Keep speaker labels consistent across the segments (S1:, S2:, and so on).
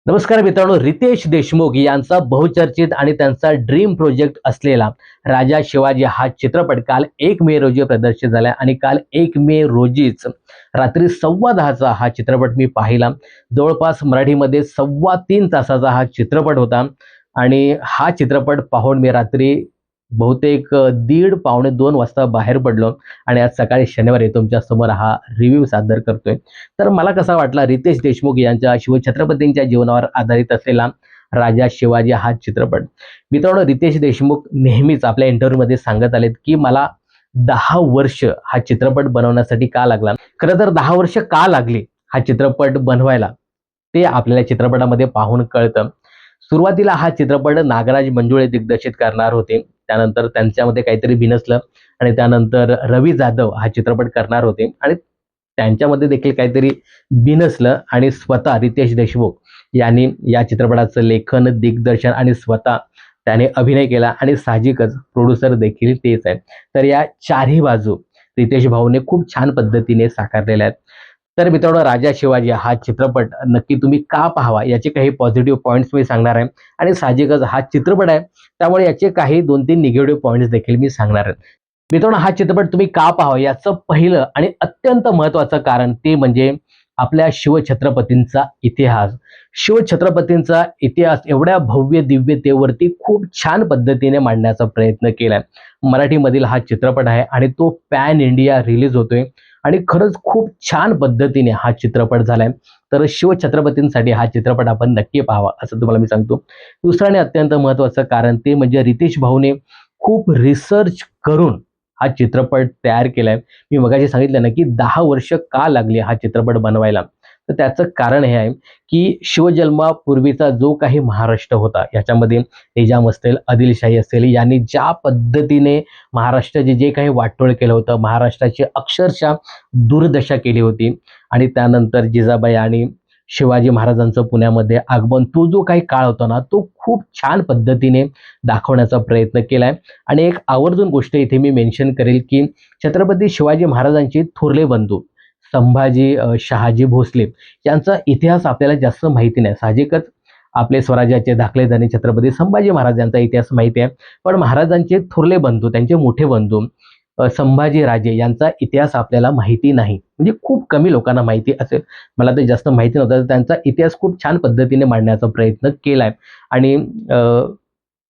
S1: नमस्कार मित्रांनो, रितेश देशमुख यांचा बहुचर्चित आणि त्यांचा ड्रीम प्रोजेक्ट असलेला राजा शिवाजी हा चित्रपट काल 1 मे रोजी प्रदर्शित झाला आणि काल 1 मे रोजीच रात्री 10:15चा हा चित्रपट मी पाहिला. जवळपास मराठीमध्ये 3.25 तासाचा हा चित्रपट होता आणि हा चित्रपट पाहून मी रात्री बहुतेक दीड पावणे 2 वाजता बाहेर पडलो आणि आज सकाळी शनिवारी तुमच्या समोर हा रिव्ह्यू सादर करतोय. तर मला कसा वाटला रितेश देशमुख यांच्या शिवछत्रपतींच्या जीवनावर आधारित असलेला राजा शिवाजी हा चित्रपट. मित्रांनो, रितेश देशमुख नेहमीच आपल्या इंटरव्ह्यूमध्ये सांगत आलेत की मला 10 वर्ष हा चित्रपट बनवण्यासाठी का लागला. खरं तर 10 वर्ष का लागली हा चित्रपट बनवायला ते आपल्याला चित्रपटामध्ये पाहून कळतं. सुरुवातीला हा चित्रपट नागराज मंजुळे दिग्दर्शित करणार होते. त्यानंतर त्यांच्यामध्ये काहीतरी बिनसलं आणि त्यानंतर रवी जाधव हा चित्रपट करणार होते आणि त्यांच्यामध्ये देखील काहीतरी बिनसलं आणि स्वतः रितेश देशमुख यांनी या चित्रपटाचं लेखन, दिग्दर्शन आणि स्वतः त्याने अभिनय केला आणि साहजिकच प्रोड्युसर देखील तेच आहेत. तर या चारही बाजू रितेश भाऊने खूप छान पद्धतीने साकारलेल्या आहेत. तर मित्रांनो, राजा शिवाजी हा चित्रपट नक्की तुम्ही का पाहावा याचे काही पॉझिटिव्ह पॉइंट्स मी सांगणार आहे आणि साहजिकच हा चित्रपट आहे, त्यामुळे याचे काही 2-3 निगेटिव्ह पॉइंट्स देखील मी सांगणार आहे. मित्रांनो, हा चित्रपट तुम्ही का पाहावा याचं पहिलं आणि अत्यंत महत्त्वाचं कारण ते म्हणजे आपल्या शिवछत्रपतींचा इतिहास. शिवछत्रपतींचा इतिहास एवढ्या भव्य दिव्यतेवरती खूप छान पद्धतीने मांडण्याचा प्रयत्न केलाय. मराठीमधील हा चित्रपट आहे आणि तो पॅन इंडिया रिलीज होतोय आणि खरंच खूप छान पद्धतीने हा चित्रपट झालाय. तर शिवछत्रपतींसाठी हा चित्रपट आपण नक्की पाहावा असं तुम्हाला मी सांगतो. दुसरं आणि अत्यंत महत्त्वाचं कारण ते म्हणजे रितेश भाऊने खूप रिसर्च करून हा चित्रपट तयार केलाय. मी मगाशी सांगितलं ना, की 10 वर्ष का लागली हा चित्रपट बनवायला. तर त्याचं कारण हे आहे, की शिवजन्मापूर्वीचा जो काही महाराष्ट्र होता, याच्यामध्ये निजाम असेल, आदिलशाही असेल, यांनी ज्या पद्धतीने महाराष्ट्राचे जे काही वाटोळ केलं होतं, महाराष्ट्राची अक्षरशः दुर्दशा केली होती आणि त्यानंतर जिजाबाई आणि शिवाजी महाराजांचं पुण्यामध्ये आगमन, तो जो काही काळ होता ना, तो खूप छान पद्धतीने दाखवण्याचा प्रयत्न केलाय. आणि एक आवर्जून गोष्ट इथे मी मेन्शन करेल, की छत्रपती शिवाजी महाराजांचे थोरले बंधू संभाजी शहाजी भोसले यांचा इतिहास आपल्याला जास्त माहिती नाही. साहजिकच आपले स्वराज्याचे धाकले छत्रपती संभाजी महाराज यांचा इतिहास माहिती आहे. पण महाराजांचे थोरले बंधू, त्यांचे मोठे बंधू संभाजी राजे यांचा इतिहास आपल्याला माहिती नाही. म्हणजे खूप कमी लोकांना माहिती असेल. मला ते जास्त माहिती नव्हतं. त्यांचा इतिहास खूप छान पद्धतीने मांडण्याचा प्रयत्न केलाय आणि अ,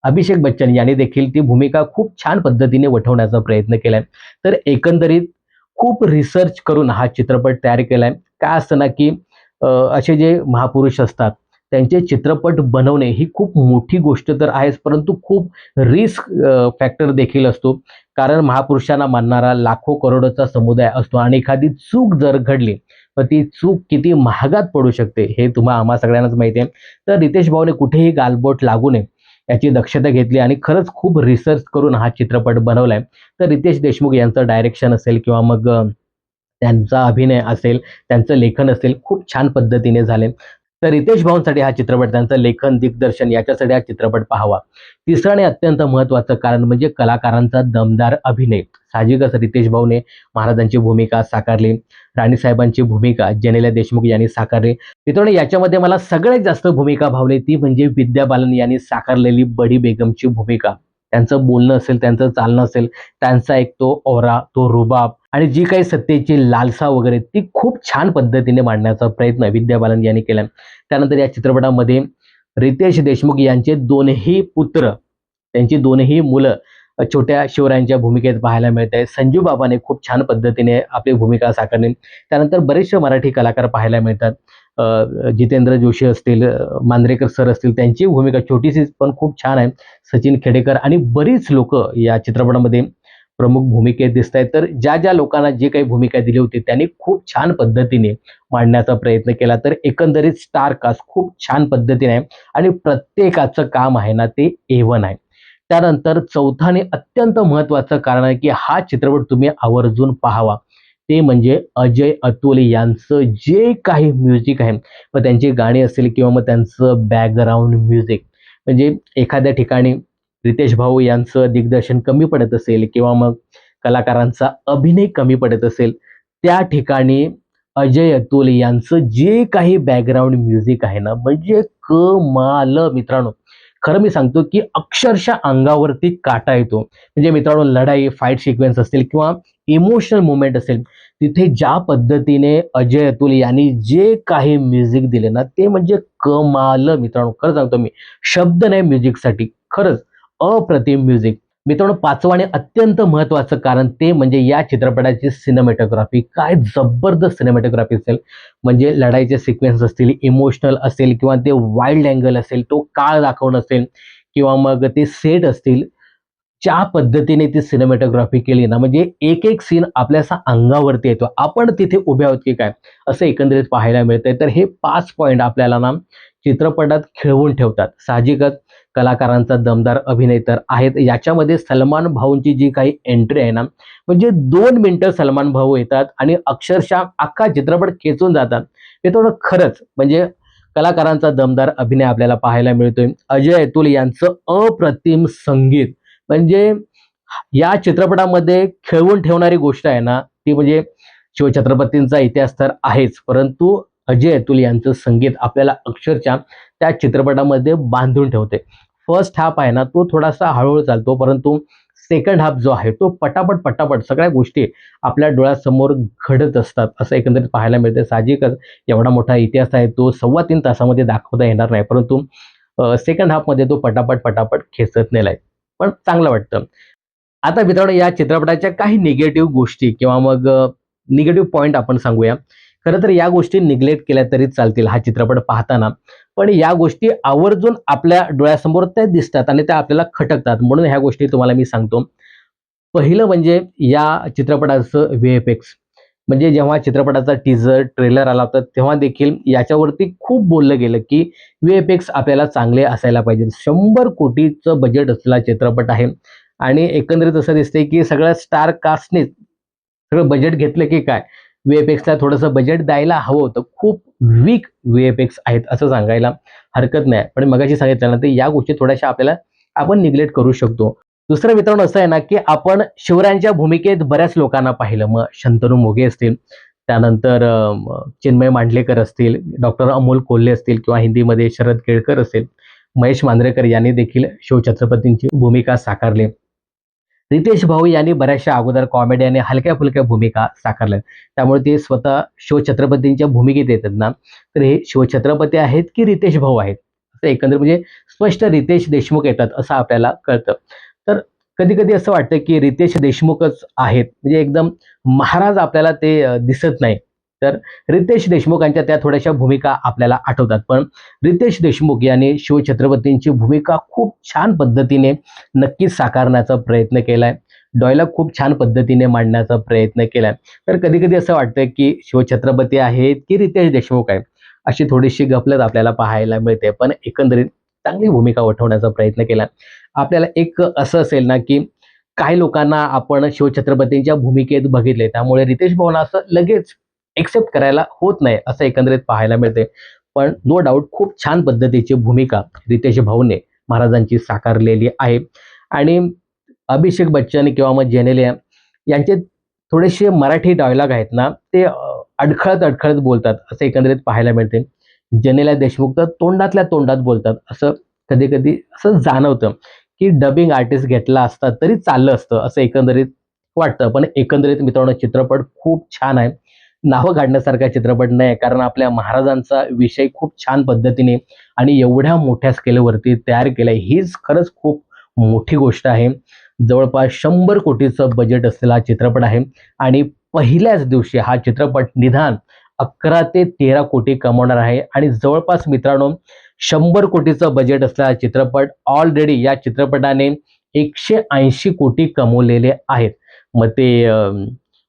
S1: अभिषेक बच्चन यांनी देखील ती भूमिका खूप छान पद्धतीने वठवण्याचा प्रयत्न केलाय. तर एकंदरीत खूप रिसर्च करून हा चित्रपट तयार केलाय. काय असतं ना, की असे जे महापुरुष असतात, त्यांचे चित्रपट बनवणे ही खूप मोठी गोष्ट तर आहेच, परंतु खूप रिस्क फॅक्टर देखील असतो. कारण महापुरुषांना मानणारा लाखो करोडोचा समुदाय असतो आणि एखादी चूक जर घडली, तर ती चूक किती महागात पडू शकते हे आम्हा सगळ्यांनाच माहिती आहे. तर रितेश भाऊने कुठेही गालबोट लागू नये याची दक्षता घेतली आणि खरंच खूप रिसर्च करून हा चित्रपट बनवलाय. तर रितेश देशमुख यांचं डायरेक्शन असेल किंवा मग त्यांचा अभिनय असेल, त्यांचं लेखन असेल, खूप छान पद्धतीने झाले. तर रितेश भाऊंसाठी हा चित्रपट, त्यांचं लेखन, दिग्दर्शन याच्यासाठी हा चित्रपट पाहावा. तिसरं आणि अत्यंत महत्त्वाचं कारण म्हणजे कलाकारांचा दमदार अभिनय. साहजिकच रितेश भाऊने महाराजांची भूमिका साकारली, राणीसाहेबांची भूमिका जेनेलिया देशमुख यांनी साकारली. मित्रांनो, याच्यामध्ये मला सगळ्यात जास्त भूमिका भावली ती म्हणजे विद्या बालन यांनी साकारलेली बडी बेगमची भूमिका. त्यांचं बोलणं असेल, त्यांचं चालणं असेल, त्यांचा एक तो औरा, तो रुबाब आणि जी काही सत्तेची लालसा वगैरे ती खूप छान पद्धतीने मांडण्याचा प्रयत्न विद्या बालन यांनी केला. त्यानंतर या चित्रपटामध्ये रितेश देशमुख यांचे दोनही पुत्र, त्यांची दोनही मुलं छोट्या शिवरायांच्या भूमिकेत पाहायला मिळत संजू बाबाने खूप छान पद्धतीने आपली भूमिका साकारली. त्यानंतर बरेचसे मराठी कलाकार पाहायला मिळतात. जितेंद्र जोशी असतील, मांजरेकर सर असतील, त्यांची भूमिका छोटीशी पण खूप छान आहे. सचिन खेडेकर आणि बरीच लोकं या चित्रपटामध्ये प्रमुख भूमिकेत दिसतायत. तर ज्या लोकांना जे काही भूमिका दिली होती त्यांनी खूप छान पद्धतीने मांडण्याचा प्रयत्न केला. तर एकंदरीत स्टार कास्ट खूप छान पद्धतीने आहे आणि प्रत्येकाचं काम आहे ना ते A1 आहे. त्यानंतर चौथं आणि अत्यंत महत्त्वाचं कारण आहे, की हा चित्रपट तुम्ही आवर्जून पाहावा. ते म्हणजे अजय अतुल यांचं जे काही म्युझिक आहे, मग त्यांची गाणी असतील किंवा मग त्यांचं बॅकग्राऊंड म्युझिक. म्हणजे एखाद्या ठिकाणी रितेश भाऊ यांचं दिग्दर्शन कमी पडत असेल किंवा मग कलाकारांचा अभिनय कमी पडत असेल, त्या ठिकाणी अजय अतुल यांचं जे काही बॅकग्राऊंड म्युझिक आहे ना, म्हणजे कमाल मित्रांनो. खरं मी सांगतो, की अक्षरशः अंगावरती काटा येतो. म्हणजे मित्रांनो, लढाई, फाईट सिक्वेन्स असतील किंवा इमोशनल मोमेंट असेल, तिथे ज्या पद्धतीने अजय अतुल यांनी जे काही म्युझिक दिले ना, ते म्हणजे कमाल मित्रांनो. खरं सांगतो मी, शब्द नाही म्युझिकसाठी. खरंच अप्रतिम म्युझिक. मित्रांनो, 5वं आणि अत्यंत महत्त्वाचं कारण ते म्हणजे या चित्रपटाची सिनेमॅटोग्राफी. काय जबरदस्त सिनेमॅटोग्राफी असेल. म्हणजे लढाईचे सिक्वेन्स असतील, इमोशनल असेल किंवा ते वाईल्ड अँगल असेल, तो काळ दाखवणं असेल किंवा मग ते सेट असतील. ज्या पद्धतीने ती सिनेमॅटोग्राफी केली ना, म्हणजे एक-एक सीन आपल्या असा अंगावरती येतो. आपण तिथे उभे आहोत की काय, असं एकंदरीत पाहायला मिळतंय. तर हे 5 पॉइंट आपल्याला ना चित्रपटात खिळवून ठेवतात. साहजिकच कलाकारांचा दमदार अभिनय तर आहेत. याच्यामध्ये सलमान भाऊंची जी काही एंट्री आहे ना, म्हणजे 2 मिनिटं सलमान भाऊ येतात आणि अक्षरशः अख्खा चित्रपट खेचून जातात. हे थोडं खरंच म्हणजे कलाकारांचा दमदार अभिनय आपल्याला पाहायला मिळतोय. अजय अतुल यांचं अप्रतिम संगीत. म्हणजे या चित्रपटामध्ये खेळवून ठेवणारी गोष्ट आहे ना, ती म्हणजे शिवछत्रपतींचा इतिहास तर आहेच, परंतु अजय अतुल यांचं संगीत आपल्याला अक्षरशः त्या चित्रपटामध्ये बांधून ठेवते. फर्स्ट हाल्फ आहे ना, तो थोडासा हळू चालतो, परंतु सेकंड हाल्फ जो आहे, तो पटापट सगळ्या गोष्टी आपल्या डोळ्यासमोर घडत असतात, असं एकंदरीत पाहायला मिळतं. साहजिकच एवढा मोठा इतिहास आहे, तो 3.25 तासामध्ये दाखवता येणार नाही, परंतु सेकंड हाल्फमध्ये तो पटापट खेचत नेलाय. पण चांगलं वाटतं. आता मित्रांनो, या चित्रपटाच्या काही निगेटिव्ह गोष्टी किंवा मग निगेटिव्ह पॉइंट आपण सांगूया. खरं तर या गोष्टी निग्लेक्ट केल्या तरी चालतील हा चित्रपट पाहताना. पण या गोष्टी आवर्जून आपल्या डोळ्यासमोर त्या दिसतात आणि त्या आपल्याला खटकतात. म्हणून ह्या गोष्टी तुम्हाला मी सांगतो. पहिलं म्हणजे या चित्रपटाचं व्ही-एफ-एक्स. म्हणजे जेव्हा चित्रपटाचा टीझर, ट्रेलर आला होता, तेव्हा देखील याच्यावरती खूप बोललं गेलं, की व्ही-एफ-एक्स आपल्याला चांगले असायला पाहिजेत. 100 कोटीचं बजेट असलेला चित्रपट आहे आणि एकंदरीत असं दिसतंय, की सगळ्या स्टार कास्टनेच सगळं बजेट घेतलं की काय, व्ही-एफ-एक्सला थोडंसं बजेट द्यायला हवं होतं. खूप वीक व्ही-एफ-एक्स आहेत असं सांगायला हरकत नाही. पण मगाशी सांगितलं ना, तर या गोष्टी थोड्याशा आपल्याला आपण निग्लेक्ट करू शकतो. दुसरं मित्रांनो असं आहे ना, की आपण शिवरायांच्या भूमिकेत बऱ्याच लोकांना पाहिलं. मग शंतनू मोघे असतील, त्यानंतर चिन्मय मांडलेकर असतील, डॉक्टर अमोल कोल्हे असतील किंवा हिंदीमध्ये शरद केळकर असेल, महेश मांजरेकर यांनी देखील शिवछत्रपतींची भूमिका साकारली. रितेश भाऊ यांनी बऱ्याचशा अगोदर कॉमेडी आणि हलक्या-फुलक्या भूमिका साकारल्यात. त्यामुळे ते स्वतः शिवछत्रपतींच्या भूमिकेत येतात ना, तर हे शिवछत्रपती आहेत की रितेश भाऊ आहेत? असं एकंदरीत म्हणजे स्पष्ट रितेश देशमुख येतात असं आपल्याला कळतं. तर कधी-कधी असं वाटतं की रितेश देशमुखच आहेत. म्हणजे एकदम महाराज आपल्याला ते दिसत नाही. तर रितेश देशमुखांच्या त्या थोड्याशा भूमिका आपल्याला आठवतात. पण रितेश देशमुख यांनी शिवछत्रपतींची भूमिका खूप छान पद्धतीने नक्कीच साकारण्याचा प्रयत्न केलाय. डायलॉग खूप छान पद्धतीने मांडण्याचा प्रयत्न केलाय. तर कधी-कधी असं वाटतं, की शिवछत्रपती आहेत, की रितेश देशमुख आहेत. अशी थोडीशी गफलत आपल्याला पाहायला मिळते. पण एकंदरीत चांगली भूमिका वठवण्याचा प्रयत्न केला. आपल्याला एक असं असेल ना, की काही लोकांना आपण शिवछत्रपतींच्या भूमिकेत बघितले, त्यामुळे रितेश भाऊंना असं लगेच एक्सेप्ट करायला होत नाही, असं एकंदरीत पाहायला मिळते. पण नो डाउट खूप छान पद्धतीची भूमिका रितेश भाऊने महाराजांची साकारलेली आहे आणि अभिषेक बच्चन किंवा मग जेनेलिया यांचे थोडेसे मराठी डायलॉग आहेत ना, ते अडखळत बोलतात, असं एकंदरीत पाहायला मिळते. जेनेलिया देशमुख तर तोंडातल्या तोंडात बोलतात. असं कधी-कधी असं जाणवतं, की डबिंग आर्टिस्ट घेतला असता तरी चाललं असतं, असं एकंदरीत वाटतं. पण एकंदरीत मित्रांनो चित्रपट खूप छान आहे. नावं काढण्यासारखा चित्रपट नाही, कारण आपल्या महाराजांचा विषय खूप छान पद्धतीने आणि एवढ्या मोठ्या स्केलवरती तयार केलाय, हीच खरंच खूप मोठी गोष्ट आहे. जवळपास 100 कोटीचं बजेट असलेला हा चित्रपट आहे आणि पहिल्याच दिवशी हा चित्रपट निदान 11 ते 13 कोटी कमवणार आहे आणि जवळपास मित्रांनो 100 कोटीचं बजेट असलेला चित्रपट ऑलरेडी या चित्रपटाने 180 कोटी कमवलेले आहेत. मग ते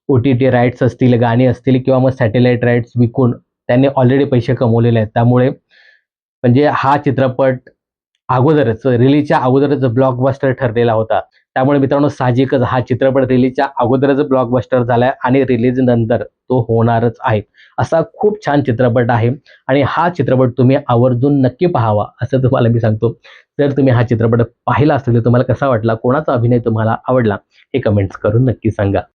S1: ओ-टी-टी राईट्स असतील, गाणी असतील किंवा मग सॅटेलाईट राईट्स विकून त्यांनी ऑलरेडी पैसे कमवलेले आहेत. त्यामुळे म्हणजे हा चित्रपट अगोदरच रिलीजच्या अगोदरच ब्लॉकबस्टर ठरलेला होता. त्यामुळे मित्रांनो साहजिकच हा चित्रपट रिलीजच्या अगोदरच ब्लॉकबस्टर झालाय आणि रिलीज नंतर तो होणारच आहे. असा खूप छान चित्रपट आहे आणि हा चित्रपट तुम्ही आवर्जून नक्की पाहावा, असं तुम्हाला मी सांगतो. जर तुम्ही हा चित्रपट पाहिला असेल तर तुम्हाला कसा वाटला? कोणाचा अभिनय तुम्हाला आवडला? हे कमेंट्स करून नक्की सांगा.